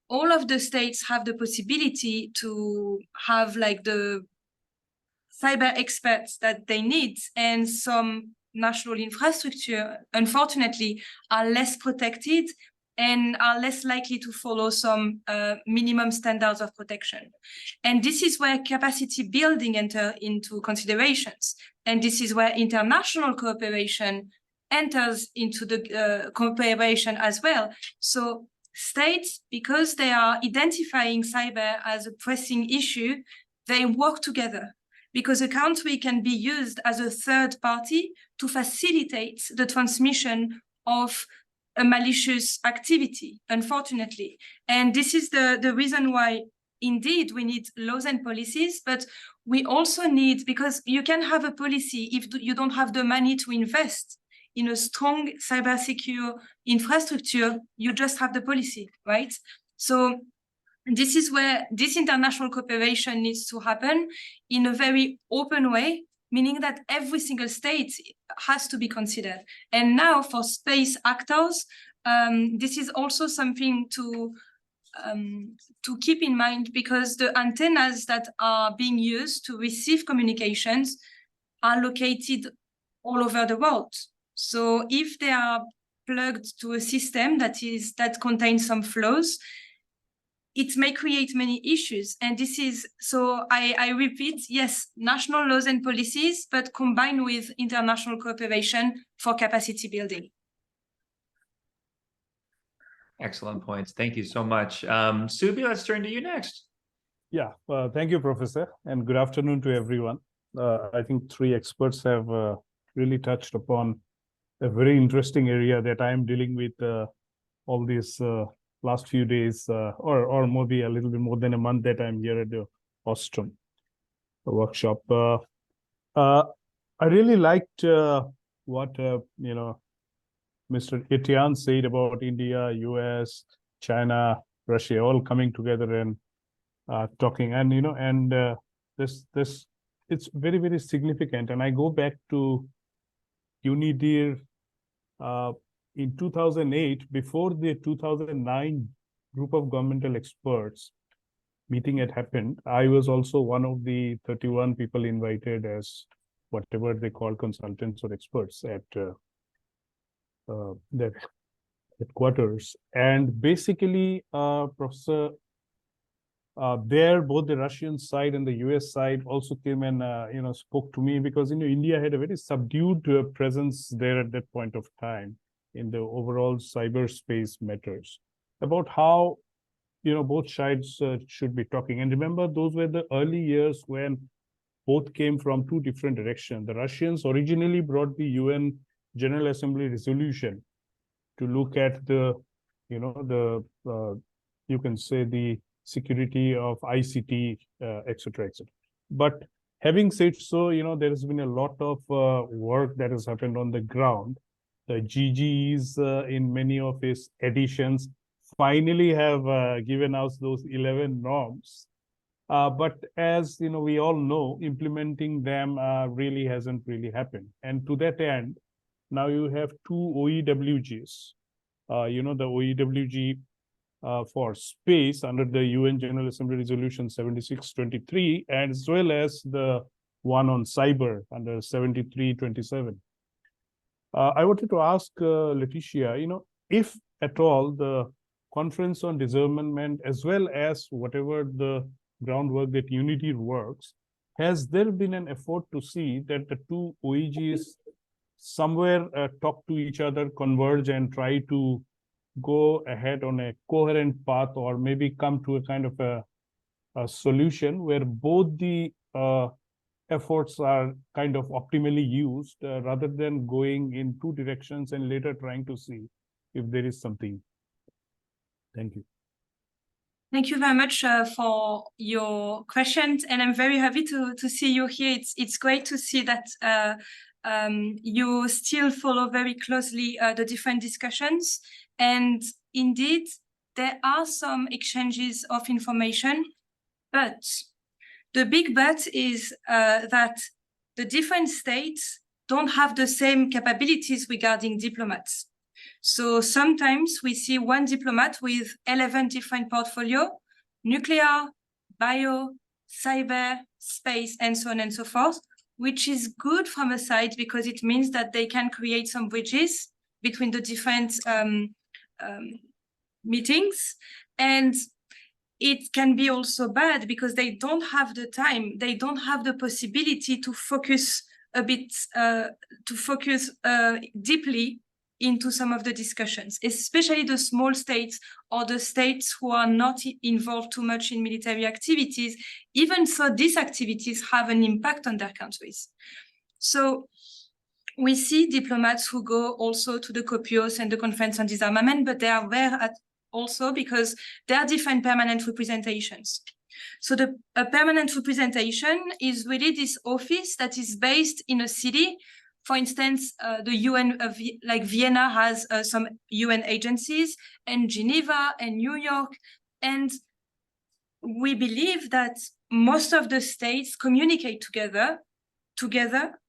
all of the states have the possibility to have like the cyber experts that they need, and some national infrastructure, unfortunately, are less protected and are less likely to follow some minimum standards of protection. And this is where capacity building enter into considerations. And this is where international cooperation enters into the cooperation as well. So states, because they are identifying cyber as a pressing issue, they work together, because a country can be used as a third party to facilitate the transmission of a malicious activity, unfortunately. And this is the reason why, indeed, we need laws and policies, but we also need, because you can have a policy if you don't have the money to invest in a strong cyber secure infrastructure, you just have the policy, right? So this is where this international cooperation needs to happen in a very open way, meaning that every single state has to be considered. And now for space actors, this is also something to keep in mind, because the antennas that are being used to receive communications are located all over the world. So if they are plugged to a system that contains some flaws, it may create many issues. And this is, so I repeat, yes, national laws and policies, but combined with international cooperation for capacity building. Excellent points. Thank you so much. Subi, let's turn to you next. Yeah, thank you, Professor, and good afternoon to everyone. I think three experts have really touched upon a very interesting area that I'm dealing with all these last few days, or maybe a little bit more than a month that I'm here at the Ostrom workshop. I really liked what Mr. Eytan said about India, US, China, Russia, all coming together and talking. And this it's very, very significant. And I go back to UNIDIR in 2008, before the 2009 group of governmental experts meeting had happened. I was also one of the 31 people invited as whatever they call consultants or experts at their headquarters. And basically, Professor, there both the Russian side and the US side also came and spoke to me, because India had a very subdued presence there at that point of time in the overall cyberspace matters, about how both sides should be talking. And remember, those were the early years when both came from two different directions. The Russians originally brought the UN General Assembly resolution to look at the you can say the security of ICT, etc., etc. But having said so, there has been a lot of work that has happened on the ground. The GGs in many of its editions finally have given us those 11 norms. But as we all know, implementing them really hasn't really happened. And to that end, now you have two OEWGs. The OEWG for space under the UN General Assembly Resolution 7623, and as well as the one on cyber under 7327. I wanted to ask Leticia, if at all the Conference on Disarmament, as well as whatever the groundwork that UNIDIR works, has there been an effort to see that the two OEGs somewhere talk to each other, converge, and try to go ahead on a coherent path, or maybe come to a kind of a solution where both the efforts are kind of optimally used, rather than going in two directions and later trying to see if there is something. Thank you. Thank you very much for your questions, and I'm very happy to see you here. It's great to see that you still follow very closely the different discussions. And indeed, there are some exchanges of information, but the big but is that the different states don't have the same capabilities regarding diplomats. So sometimes we see one diplomat with 11 different portfolio: nuclear, bio, cyber, space, and so on and so forth, which is good from a side because it means that they can create some bridges between the different meetings. And it can be also bad because they don't have the time, they don't have the possibility to focus a bit, deeply into some of the discussions, especially the small states or the states who are not involved too much in military activities. Even so, these activities have an impact on their countries. So we see diplomats who go also to the COPIOS and the Conference on Disarmament, but they are rare also because there are different permanent representations. So a permanent representation is really this office that is based in a city. For instance, the UN, like Vienna has some UN agencies, and Geneva and New York. And we believe that most of the states communicate together together,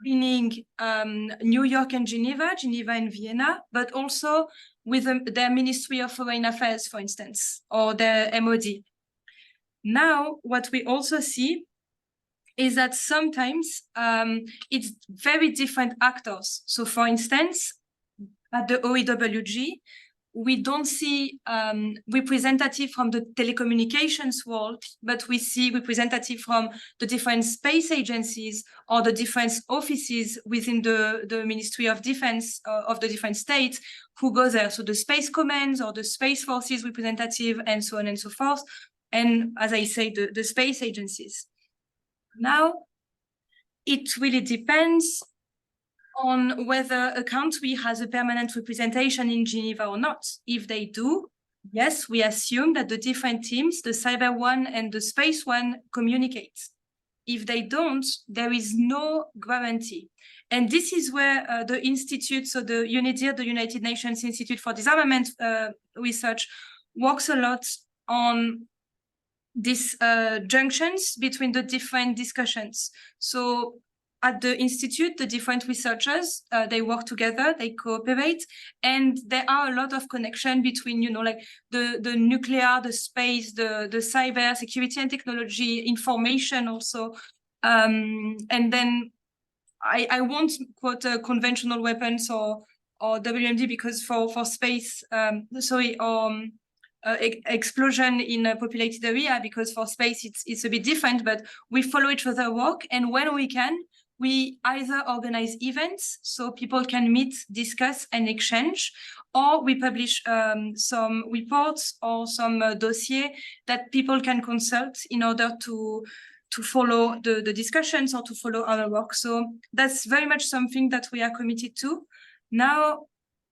meaning New York and Geneva, Geneva and Vienna, but also with their Ministry of Foreign Affairs, for instance, or their MOD. Now, what we also see is that sometimes it's very different actors. So for instance, at the OEWG, we don't see representative from the telecommunications world, but we see representative from the different space agencies or the different offices within the Ministry of Defense of the different states who go there. So the space commands or the space forces representative and so on and so forth. And as I say, the space agencies. Now, it really depends on whether a country has a permanent representation in Geneva or not. If they do, yes, we assume that the different teams, the cyber one and the space one, communicate. If they don't, there is no guarantee. And this is where the institute, so the UNIDIR, the United Nations Institute for Disarmament Research, works a lot on these junctions between the different discussions. So at the institute, the different researchers, they work together, they cooperate, and there are a lot of connection between, you know, like the nuclear, the space, the cyber security and technology, information also. And then I won't quote conventional weapons or WMD because for space, explosion in a populated area, because for space it's a bit different, but we follow each other work, and when we can, we either organize events so people can meet, discuss and exchange, or we publish some reports or some dossier that people can consult in order to follow the discussions or to follow our work. So that's very much something that we are committed to. Now,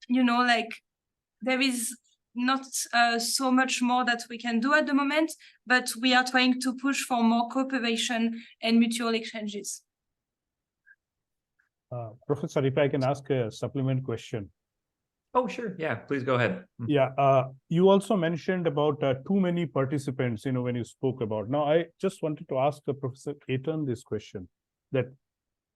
you know, like there is not so much more that we can do at the moment, but we are trying to push for more cooperation and mutual exchanges. Professor, if I can ask a supplement question. Oh, sure. Yeah, please go ahead. Yeah, you also mentioned about too many participants, you know, when you spoke about. Now, I just wanted to ask Professor Eytan this question, that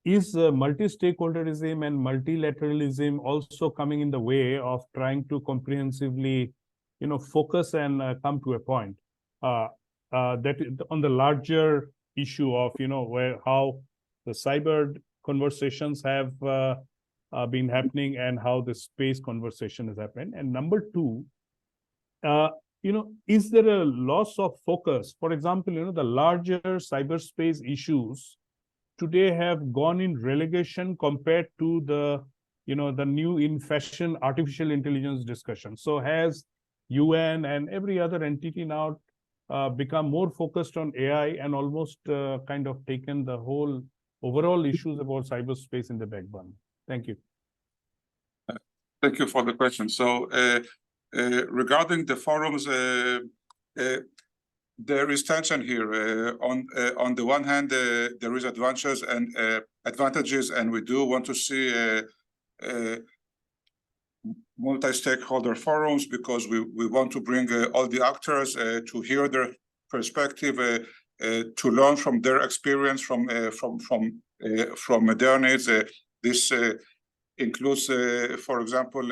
is multi-stakeholderism and multilateralism also coming in the way of trying to comprehensively, you know, focus and come to a point that on the larger issue of, you know, how the cyber conversations have been happening and how the space conversation has happened. And number two, you know, is there a loss of focus? For example, you know, the larger cyberspace issues today have gone in relegation compared to the, you know, the new in fashion artificial intelligence discussion. So has UN and every other entity now become more focused on AI and almost kind of taken the whole overall issues about cyberspace in the back burner? Thank you. Thank you for the question. So regarding the forums, there is tension here. On the one hand, there is advantages, and we do want to see multi-stakeholder forums because we want to bring all the actors to hear their perspective, to learn from their experience, from their needs. This includes, for example,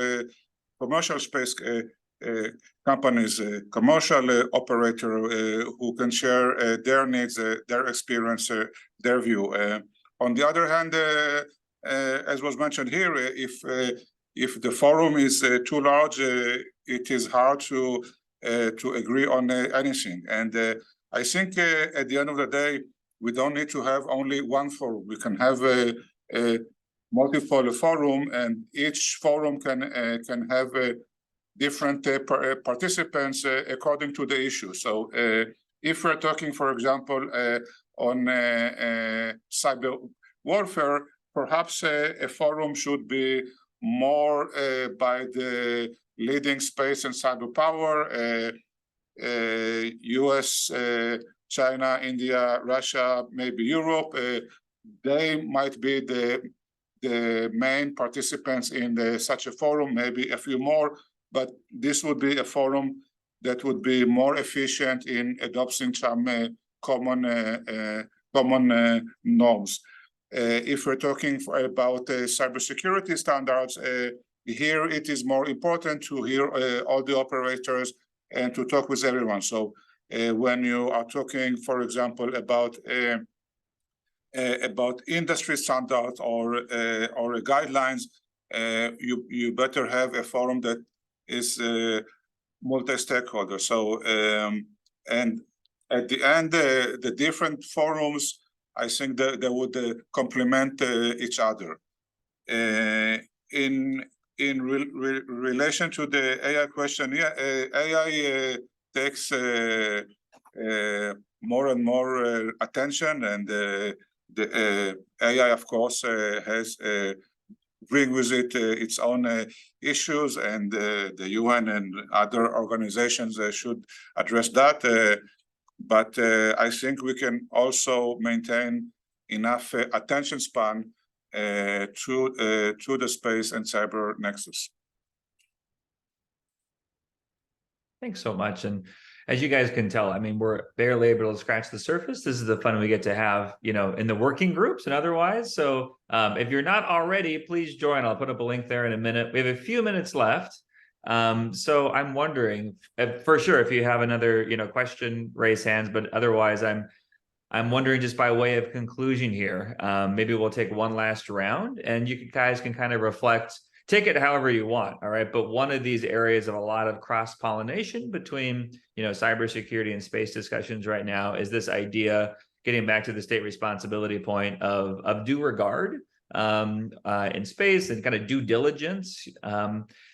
commercial space companies, commercial operator who can share their needs, their experience, their view. On the other hand, as was mentioned here, if the forum is too large, it is hard to agree on anything. And I think at the end of the day, we don't need to have only one forum. We can have a multiple forum, and each forum can have different participants according to the issue. So if we're talking, for example, on cyber warfare, perhaps a forum should be more by the leading space and cyber power, US, China, India, Russia, maybe Europe. They might be the main participants in such a forum, maybe a few more, but this would be a forum that would be more efficient in adopting some common norms. If we're talking about cybersecurity standards, here it is more important to hear all the operators and to talk with everyone. So when you are talking, for example, about industry standards or guidelines, you better have a forum that is multi-stakeholder. So and at the end, the different forums, I think that they would complement each other. In relation to the AI question, yeah, AI takes more and more attention, and the AI, of course, has bring with it its own issues, and the UN and other organizations should address that. But I think we can also maintain enough attention span to the space and cyber nexus. Thanks so much. And as you guys can tell, I mean, we're barely able to scratch the surface. This is the fun we get to have, you know, in the working groups and otherwise. So if you're not already, please join. I'll put up a link there in a minute. We have a few minutes left. So I'm wondering, for sure, if you have another, you know, question, raise hands. But otherwise, I'm wondering, just by way of conclusion here, maybe we'll take one last round, and you guys can kind of reflect. Take it however you want, all right? But one of these areas of a lot of cross-pollination between, you know, cybersecurity and space discussions right now is this idea, getting back to the state responsibility point of due regard in space and kind of due diligence.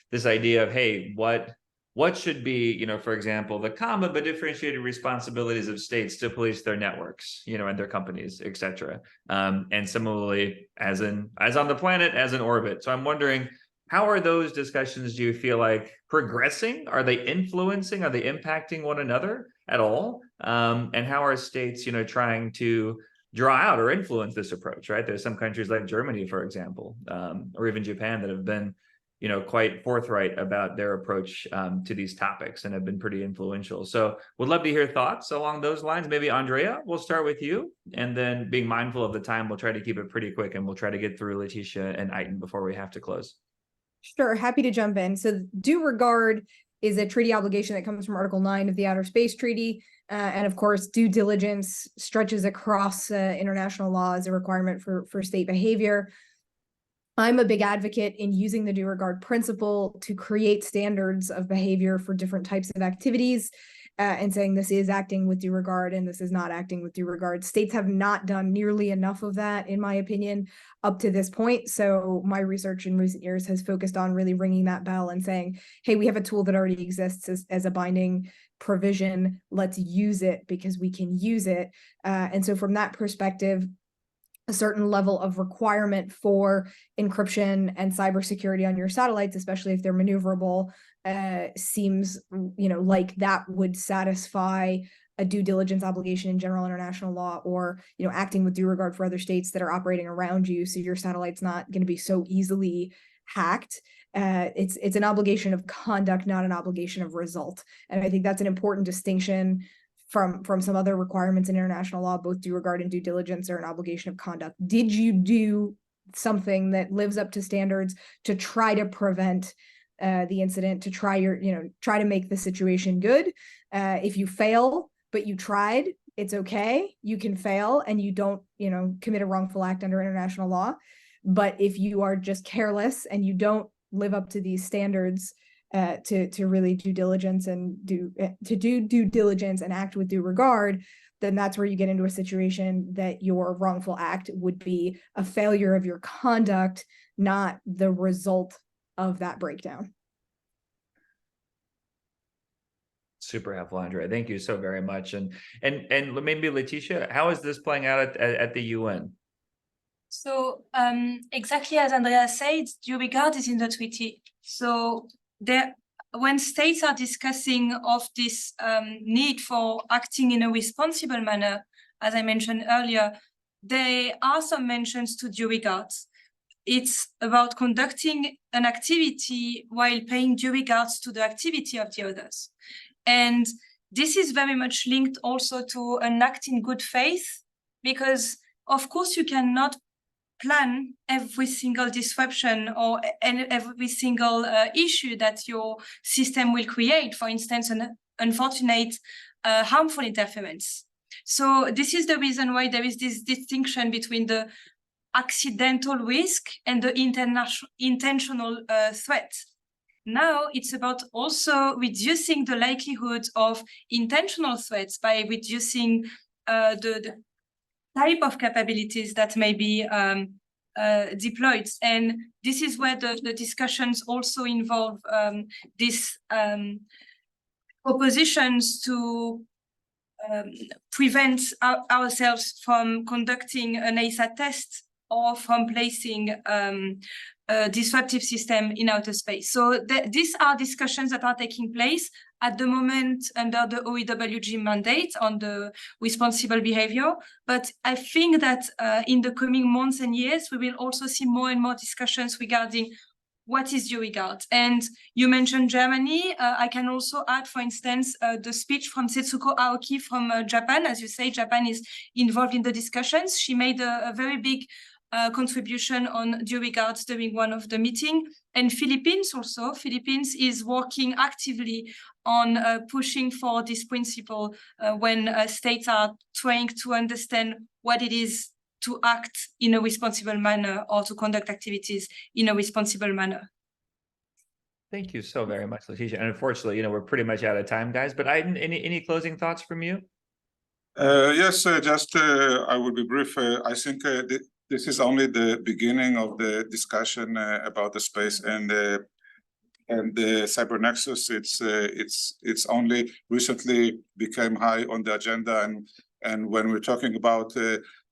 This idea of, hey, what should be, you know, for example, the common but differentiated responsibilities of states to police their networks, you know, and their companies, et cetera. And similarly, as on the planet, as in orbit. So I'm wondering, how are those discussions, do you feel like, progressing? Are they influencing? Are they impacting one another at all? And how are states, you know, trying to draw out or influence this approach, right? There's some countries like Germany, for example, or even Japan that have been, you know, quite forthright about their approach to these topics and have been pretty influential. So would love to hear thoughts along those lines. Maybe Andrea, we'll start with you, and then being mindful of the time, we'll try to keep it pretty quick, and we'll try to get through Letitia and Eytan before we have to close. Sure, happy to jump in. So due regard is a treaty obligation that comes from Article 9 of the Outer Space Treaty. And of course, due diligence stretches across international law as a requirement for state behavior. I'm a big advocate in using the due regard principle to create standards of behavior for different types of activities, and saying this is acting with due regard and this is not acting with due regard. States have not done nearly enough of that, in my opinion, up to this point. So my research in recent years has focused on really ringing that bell and saying, hey, we have a tool that already exists as a binding provision. Let's use it because we can use it. And so from that perspective, a certain level of requirement for encryption and cybersecurity on your satellites, especially if they're maneuverable, seems, you know, like that would satisfy a due diligence obligation in general international law, or, you know, acting with due regard for other states that are operating around you, so your satellite's not going to be so easily hacked. It's an obligation of conduct, not an obligation of result. And I think that's an important distinction from some other requirements in international law. Both due regard and due diligence are an obligation of conduct. Did you do something that lives up to standards to try to prevent the incident, to try to make the situation good? If you fail, but you tried, it's okay. You can fail and you don't, you know, commit a wrongful act under international law. But if you are just careless and you don't live up to these standards, to really do diligence and do due diligence and act with due regard, then that's where you get into a situation that your wrongful act would be a failure of your conduct, not the result of that breakdown. Super helpful, Andrea. Thank you so very much. And maybe Letitia, how is this playing out at the UN? So exactly as Andrea said, due regard is in the treaty. So when states are discussing of this need for acting in a responsible manner, as I mentioned earlier, there are some mentions to due regards. It's about conducting an activity while paying due regards to the activity of the others. And this is very much linked also to an act in good faith, because of course you cannot plan every single disruption or every single issue that your system will create, for instance, an unfortunate harmful interference. So this is the reason why there is this distinction between the accidental risk and the intentional threat. Now it's about also reducing the likelihood of intentional threats by reducing the type of capabilities that may be deployed. And this is where the discussions also involve this propositions to prevent ourselves from conducting an ASA test or from placing a disruptive system in outer space. So these are discussions that are taking place at the moment under the OEWG mandate on the responsible behavior. But I think that in the coming months and years, we will also see more and more discussions regarding what is due regard. And you mentioned Germany. I can also add, for instance, the speech from Setsuko Aoki from Japan. As you say, Japan is involved in the discussions. She made a very big contribution on due regards during one of the meeting. And Philippines also. Philippines is working actively on pushing for this principle when states are trying to understand what it is to act in a responsible manner or to conduct activities in a responsible manner. Thank you so very much, Letitia. And unfortunately, we're pretty much out of time, guys. But Eytan, any closing thoughts from you? Yes, just I will be brief. I think this is only the beginning of the discussion about the space and the cybernexus. It's only recently became high on the agenda, and when we're talking about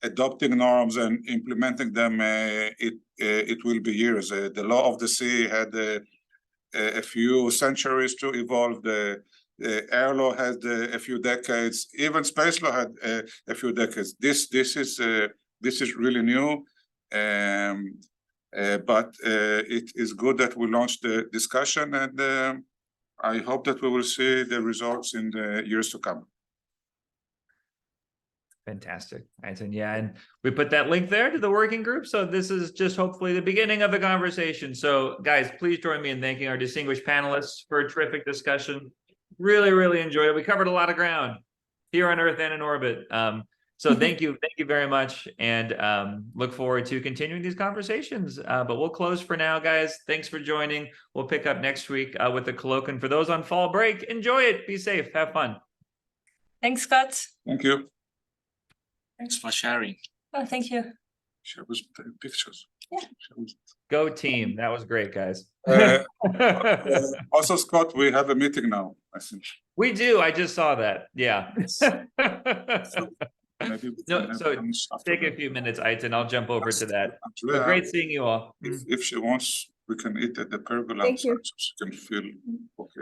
adopting norms and implementing them, it will be years. The law of the sea had a few centuries to evolve. The air law had a few decades. Even space law had a few decades. This is really new, but it is good that we launched the discussion, and I hope that we will see the results in the years to come. Fantastic, Eytan. Yeah, and we put that link there to the working group. So this is just hopefully the beginning of the conversation. So guys, please join me in thanking our distinguished panelists for a terrific discussion. Really, really enjoyed it. We covered a lot of ground here on Earth and in orbit. So thank you very much, and look forward to continuing these conversations. But we'll close for now, guys. Thanks for joining. We'll pick up next week with the colloquium. For those on fall break, enjoy it. Be safe. Have fun. Thanks, Scott. Thank you. Thanks for sharing. Oh, thank you. Share with pictures. Yeah. Go team. That was great, guys. Also, Scott, we have a meeting now, I think. We do. I just saw that. Yeah. Maybe we No, can have so lunch after take a that. few minutes, Eytan. I'll jump over to that. Actually, But great seeing you all. if she wants, we can eat at the pergola Thank you. outside so she can feel okay.